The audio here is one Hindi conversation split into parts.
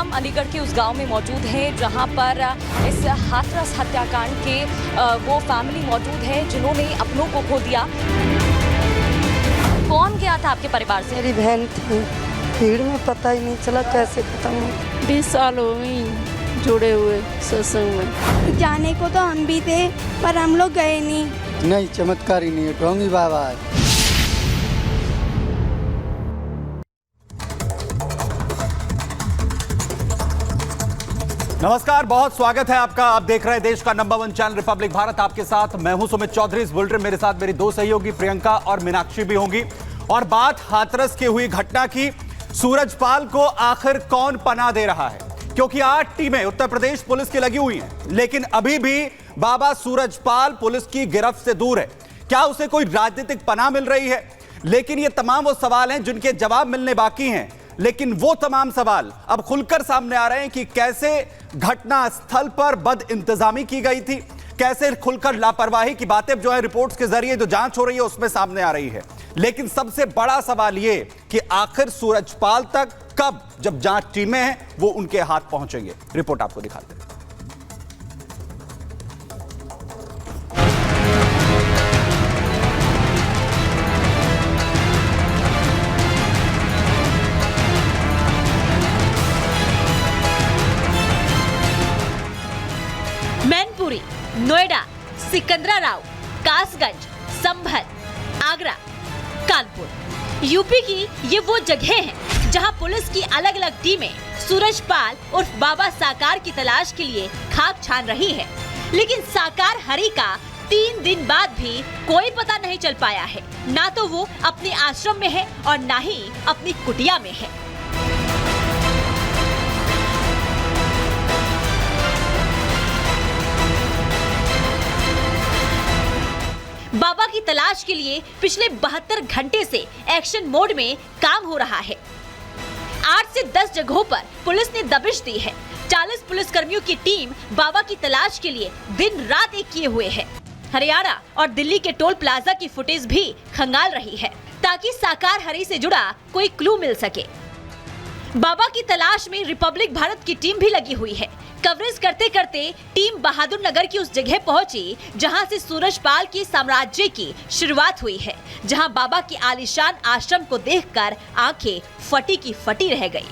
हम अलीगढ़ के उस गांव में मौजूद हैं जहां पर इस हाथरस हत्याकांड के वो फैमिली मौजूद है जिन्होंने अपनों को खो दिया। कौन गया था आपके परिवार से? मेरी बहन थी। भीड़ में पता ही नहीं चला कैसे खत्म हुआ। 20 साल हो गई जुड़े हुए सत्संग में। जाने को तो हम भी थे पर हम लोग गए नहीं। नहीं, चमत्कार ही नहीं है, ढोंगी बाबा है। नमस्कार, बहुत स्वागत है आपका। आप देख रहे हैं देश का नंबर 1 चैनल रिपब्लिक भारत। आपके साथ मैं हूं सुमित चौधरी। इस बुलेटिन मेरे साथ मेरी 2 सहयोगी प्रियंका और मीनाक्षी भी होंगी। और बात हाथरस की हुई घटना की। सूरजपाल को आखिर कौन पनाह दे रहा है? क्योंकि 8 टीमें उत्तर प्रदेश पुलिस की लगी हुई हैं, लेकिन अभी भी बाबा सूरजपाल पुलिस की गिरफ्त से दूर है। क्या उसे कोई राजनीतिक पनाह मिल रही है? लेकिन ये तमाम वो सवाल हैं जिनके जवाब मिलने बाकी हैं। लेकिन वो तमाम सवाल अब खुलकर सामने आ रहे हैं कि कैसे घटना स्थल पर बद इंतजामी की गई थी, कैसे खुलकर लापरवाही की बातें जो है रिपोर्ट्स के जरिए जो जांच हो रही है उसमें सामने आ रही है। लेकिन सबसे बड़ा सवाल ये कि आखिर सूरजपाल तक कब, जब जांच टीमें हैं, वो उनके हाथ पहुंचेंगे। रिपोर्ट आपको दिखाते हैं। मैनपुरी, नोएडा, सिकंदराबाद, कासगंज, संभल, आगरा, कानपुर। यूपी की ये वो जगह हैं जहां पुलिस की अलग अलग टीमें सूरजपाल उर्फ बाबा साकार की तलाश के लिए खाक छान रही है। लेकिन साकार हरि का 3 दिन बाद भी कोई पता नहीं चल पाया है। ना तो वो अपने आश्रम में है और ना ही अपनी कुटिया में है। बाबा की तलाश के लिए पिछले 72 घंटे से एक्शन मोड में काम हो रहा है। 8 से 10 जगहों पर पुलिस ने दबिश दी है। 40 पुलिसकर्मियों की टीम बाबा की तलाश के लिए दिन रात एक किए हुए है। हरियाणा और दिल्ली के टोल प्लाजा की फुटेज भी खंगाल रही है ताकि साकार हरि से जुड़ा कोई क्लू मिल सके। बाबा की तलाश में रिपब्लिक भारत की टीम भी लगी हुई है। कवरेज करते करते टीम बहादुर नगर की उस जगह पहुंची जहां से सूरजपाल के साम्राज्य की शुरुआत हुई है, जहां बाबा के आलीशान आश्रम को देखकर आंखें फटी की फटी रह गई।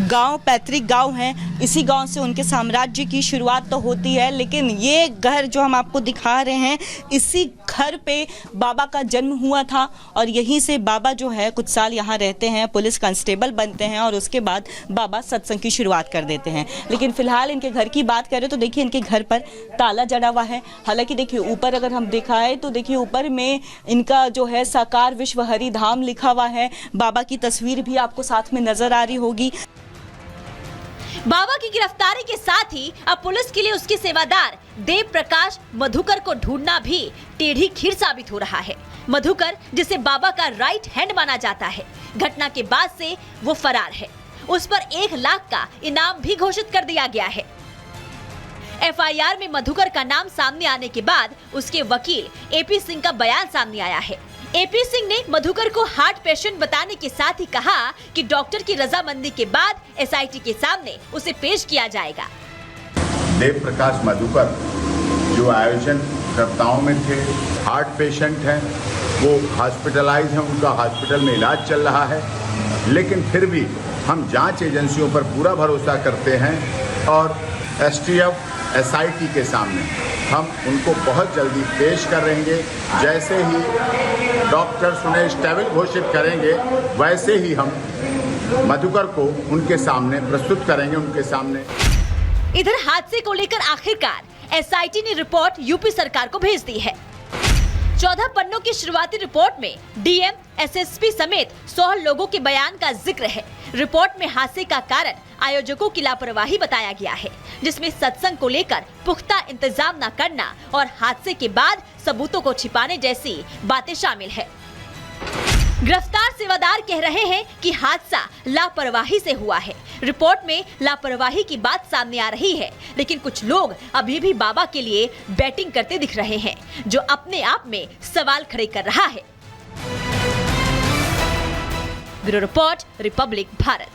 गांव पैतृक गांव है, इसी गांव से उनके साम्राज्य की शुरुआत तो होती है। लेकिन ये घर जो हम आपको दिखा रहे हैं, इसी घर पे बाबा का जन्म हुआ था और यहीं से बाबा जो है कुछ साल यहाँ रहते हैं, पुलिस कांस्टेबल बनते हैं और उसके बाद बाबा सत्संग की शुरुआत कर देते हैं। लेकिन फिलहाल इनके घर की बात करें तो देखिए इनके घर पर ताला जड़ा हुआ है। हालांकि देखिए ऊपर अगर हम दिखाएं तो देखिए ऊपर में इनका जो है साकार विश्व हरि धाम लिखा हुआ है। बाबा की तस्वीर भी आपको साथ में नजर आ रही होगी। बाबा की गिरफ्तारी के साथ ही अब पुलिस के लिए उसके सेवादार देव प्रकाश मधुकर को ढूंढना भी टेढ़ी खीर साबित हो रहा है। मधुकर, जिसे बाबा का राइट हैंड माना जाता है, घटना के बाद से वो फरार है। उस पर 1 लाख का इनाम भी घोषित कर दिया गया है। एफआईआर में मधुकर का नाम सामने आने के बाद उसके वकील एपी सिंह का बयान सामने आया है। एपी सिंह ने मधुकर को हार्ट पेशेंट बताने के साथ ही कहा कि डॉक्टर की रजामंदी के बाद एसआईटी के सामने उसे पेश किया जाएगा। देव प्रकाश मधुकर जो आयोजन कर्ताओं में थे, हार्ट पेशेंट हैं, वो हॉस्पिटलाइज हैं, उनका हॉस्पिटल में इलाज चल रहा है। लेकिन फिर भी हम जांच एजेंसियों पर पूरा भरोसा करते हैं और एसटीएफ एसआईटी के सामने हम उनको बहुत जल्दी पेश करेंगे। जैसे ही डॉक्टर उन्हें स्टेबल घोषित करेंगे वैसे ही हम मधुकर को उनके सामने प्रस्तुत करेंगे, उनके सामने। इधर हादसे को लेकर आखिरकार एसआईटी ने रिपोर्ट यूपी सरकार को भेज दी है। 14 पन्नों की शुरुआती रिपोर्ट में डीएम, एसएसपी समेत 100 लोगों के बयान का जिक्र है। रिपोर्ट में हादसे का कारण आयोजकों की लापरवाही बताया गया है, जिसमें सत्संग को लेकर पुख्ता इंतजाम न करना और हादसे के बाद सबूतों को छिपाने जैसी बातें शामिल है। गिरफ्तार सेवादार कह रहे हैं कि हादसा लापरवाही से हुआ है। रिपोर्ट में लापरवाही की बात सामने आ रही है, लेकिन कुछ लोग अभी भी बाबा के लिए बैटिंग करते दिख रहे हैं, जो अपने आप में सवाल खड़े कर रहा है। Bureau report, Republic Bharat.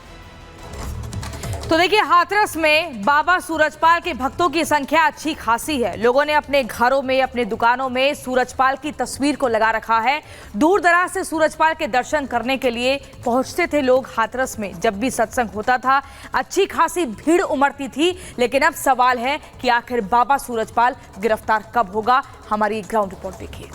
तो देखिए, हाथरस में बाबा सूरजपाल के भक्तों की संख्या अच्छी खासी है। लोगों ने अपने घरों में, अपने दुकानों में सूरजपाल की तस्वीर को लगा रखा है। दूर दराज से सूरजपाल के दर्शन करने के लिए पहुंचते थे लोग हाथरस में। जब भी सत्संग होता था अच्छी खासी भीड़ उमड़ती थी। लेकिन अब सवाल है कि आखिर बाबा सूरजपाल गिरफ्तार कब होगा। हमारी ग्राउंड रिपोर्ट देखिए।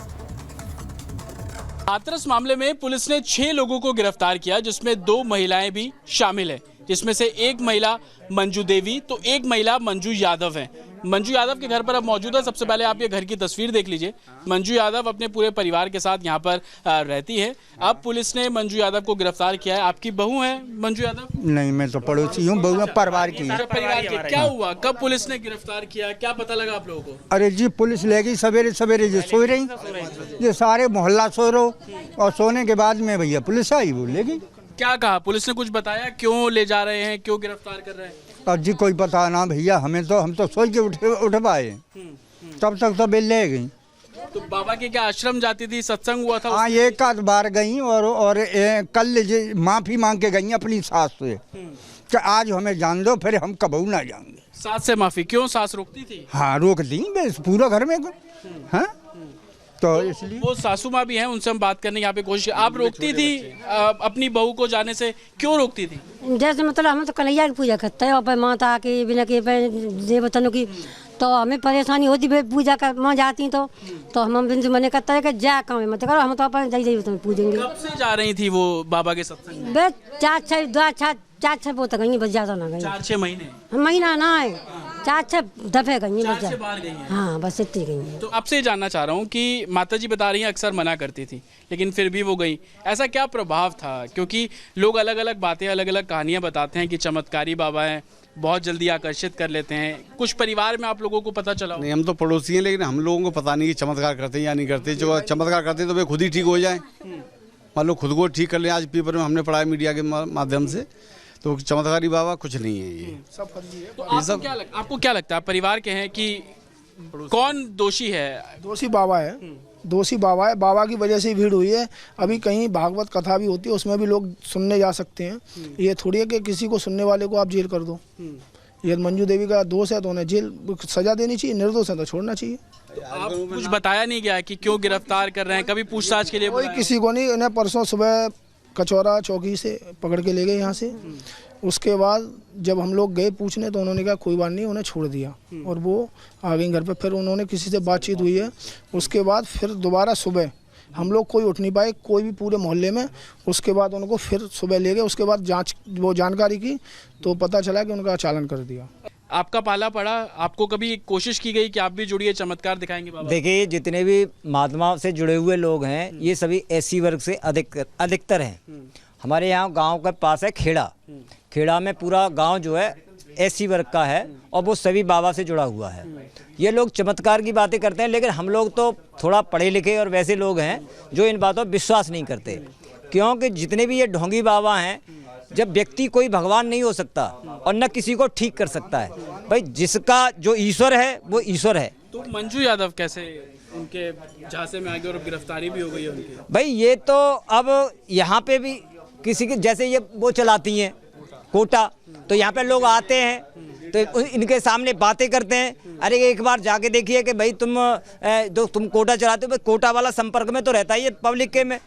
हाथरस मामले में पुलिस ने 6 लोगों को गिरफ्तार किया, जिसमें 2 महिलाएं भी शामिल हैं, जिसमें से एक महिला मंजू देवी तो एक महिला मंजू यादव है। मंजू यादव के घर पर अब मौजूद है। सबसे पहले आप ये घर की तस्वीर देख लीजिए। मंजू यादव अपने पूरे परिवार के साथ यहाँ पर रहती है। अब पुलिस ने मंजू यादव को गिरफ्तार किया है। आपकी बहू है मंजू यादव? नहीं, मैं तो पड़ोसी हूँ, बहू परिवार की। परिवार की क्या हुआ, कब पुलिस ने गिरफ्तार किया, क्या पता लगा आप लोगों को? अरे जी, पुलिस ले गई सवेरे सवेरे, जो सो रही, ये सारे मोहल्ला सो रहो, और सोने के बाद में भैया पुलिस आई, वो ले गई। क्या कहा पुलिस ने, कुछ बताया क्यों ले जा रहे हैं, क्यों गिरफ्तार कर रहे हैं? और जी कोई पता ना भैया, हम तो सोच के उठ पाए, तब तक तो बिल ले गई। तो बाबा के क्या आश्रम जाती थी, सत्संग हुआ था? हाँ, एक आध बार गई, और कल माफी मांग के गई अपनी सास से कि आज हमें जान दो, फिर हम कबू ना जाएंगे। सास से माफी? क्यों, सास रोकती थी? हाँ, रोक दी पूरा घर में। हाँ, तो इसलिए वो सासू माँ भी हैं, उनसे हम बात करने यहाँ पे कोशिश। आप रोकती थी अपनी बहू को जाने से, क्यों रोकती थी? जैसे मतलब हम तो कन्हैया की पूजा करते हैं, और माता के बिना के देवतनों की, तो हमें परेशानी होती है पूजा कर माँ जाती तो हम बिन मने करता है कि जा काम मत करो, हम तो अपन देवतन पूजेंगे। कब से जा रही थी वो बाबा के सत्संग में? बस 4-6 वो तक गई, बस ज्यादा ना गई। 4-6 महीना ना है, 4-6 दफे गई, बस बार गई। हाँ, बस इतनी गई। तो आपसे जानना चाह रहा हूँ कि माताजी बता रही हैं अक्सर मना करती थी, लेकिन फिर भी वो गई। ऐसा क्या प्रभाव था? क्योंकि लोग अलग अलग बातें, अलग अलग कहानियाँ बताते हैं कि चमत्कारी बाबा हैं, बहुत जल्दी आकर्षित कर लेते हैं। कुछ परिवार में आप लोगों को पता चला? नहीं, हम तो पड़ोसी हैं, लेकिन हम लोगों को पता नहीं कि चमत्कार करते हैं या नहीं करते। जो चमत्कार करते हैं तो वे खुद ही ठीक हो जाएं, मान लो खुद को ठीक कर लें। आज पेपर में हमने पढ़ा मीडिया के माध्यम से, तो चमत्कारी बाबा कुछ नहीं है, ये सब फर्जी है। तो आपको क्या लगता है, परिवार के हैं कि कौन दोषी है? दोषी बाबा है, दोषी बाबा है। बाबा की वजह से ही भीड़ हुई है। अभी कहीं भागवत कथा भी होती है, उसमें भी लोग सुनने जा सकते हैं। ये थोड़ी है कि किसी को सुनने वाले को आप जेल कर दो। ये मंजू देवी का दोष है तो उन्हें जेल सजा देनी चाहिए, निर्दोष है तो छोड़ना चाहिए। तो आप कुछ बताया नहीं गया कि क्यों गिरफ्तार कर रहे हैं? कभी पूछताछ के लिए कोई किसी को नहीं। इन्हें परसों सुबह कचौरा चौकी से पकड़ के ले गए यहाँ से। उसके बाद जब हम लोग गए पूछने तो उन्होंने कहा कोई बात नहीं, उन्हें छोड़ दिया, और वो आ गई घर पे। फिर उन्होंने किसी से बातचीत हुई है, उसके बाद फिर दोबारा सुबह हम लोग कोई उठ नहीं पाए, कोई भी पूरे मोहल्ले में। उसके बाद उनको फिर सुबह ले गए। उसके बाद जानकारी की तो पता चला कि उनका चालान कर दिया। आपका पाला पड़ा, आपको कभी कोशिश की गई कि आप भी जुड़िए, चमत्कार दिखाएंगे बाबा? देखिए, जितने भी महात्मा से जुड़े हुए लोग हैं, ये सभी एससी वर्ग से अधिकतर हैं। हमारे यहाँ गांव के पास है खेड़ा में पूरा गांव जो है एससी वर्ग का है, और वो सभी बाबा से जुड़ा हुआ है। ये लोग चमत्कार की बातें करते हैं, लेकिन हम लोग तो थोड़ा पढ़े लिखे और वैसे लोग हैं जो इन बातों पर विश्वास नहीं करते। क्योंकि जितने भी ये ढोंगी बाबा हैं, जब व्यक्ति कोई भगवान नहीं हो सकता और न किसी को ठीक कर सकता है। भाई, जिसका जो ईश्वर है वो ईश्वर है। तो मंजू यादव कैसे उनके झांसे में आ गए और गिरफ्तारी भी हो गई है उनकी? भाई, ये तो अब यहाँ पे भी किसी के जैसे ये वो चलाती हैं कोटा, तो यहाँ पे लोग आते हैं तो इनके सामने बातें करते हैं। अरे एक बार जाके देखिए कि भाई तुम कोटा चलाते हो, कोटा वाला संपर्क में तो रहता ही है पब्लिक के में।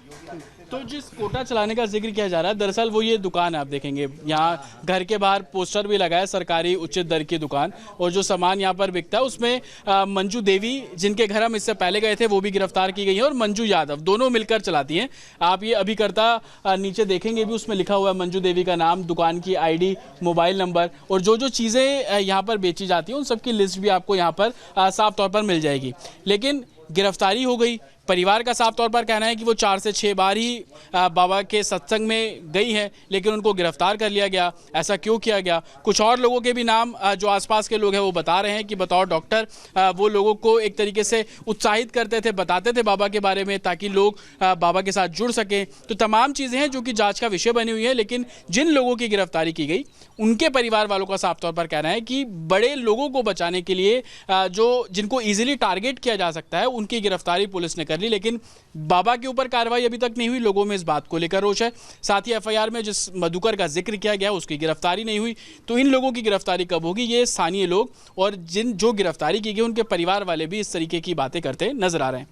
तो जिस कोटा चलाने का जिक्र किया जा रहा है, दरअसल वो ये दुकान है, आप देखेंगे यहाँ घर के बाहर पोस्टर भी लगा है, सरकारी उचित दर की दुकान। और जो सामान यहाँ पर बिकता है उसमें मंजू देवी, जिनके घर हम इससे पहले गए थे, वो भी गिरफ्तार की गई है, और मंजू यादव, दोनों मिलकर चलाती हैं। आप ये अभिकर्ता नीचे देखेंगे भी, उसमें लिखा हुआ है मंजू देवी का नाम, दुकान की ID, मोबाइल नंबर, और जो चीज़ें यहाँ पर बेची जाती हैं उन सबकी लिस्ट भी आपको यहाँ पर साफ तौर पर मिल जाएगी। लेकिन गिरफ्तारी हो गई। परिवार का साफ तौर पर कहना है कि वो 4 से 6 बार ही बाबा के सत्संग में गई हैं, लेकिन उनको गिरफ्तार कर लिया गया। ऐसा क्यों किया गया? कुछ और लोगों के भी नाम जो आसपास के लोग हैं वो बता रहे हैं कि बतौर डॉक्टर वो लोगों को एक तरीके से उत्साहित करते थे, बताते थे बाबा के बारे में, ताकि लोग बाबा के साथ जुड़ सकें। तो तमाम चीज़ें हैं जो कि जाँच का विषय बनी हुई है। लेकिन जिन लोगों की गिरफ्तारी की गई, उनके परिवार वालों का साफ तौर पर कहना है कि बड़े लोगों को बचाने के लिए जो जिनको ईजिली टारगेट किया जा सकता है, उनकी गिरफ्तारी पुलिस ने कर ली, लेकिन बाबा के ऊपर कार्रवाई अभी तक नहीं हुई। लोगों में इस बात को लेकर रोष है। साथ ही एफआईआर में जिस मधुकर का जिक्र किया गया उसकी गिरफ्तारी नहीं हुई। तो इन लोगों की गिरफ्तारी कब होगी, ये स्थानीय लोग और जो गिरफ्तारी की गई उनके परिवार वाले भी इस तरीके की बातें करते नजर आ रहे हैं।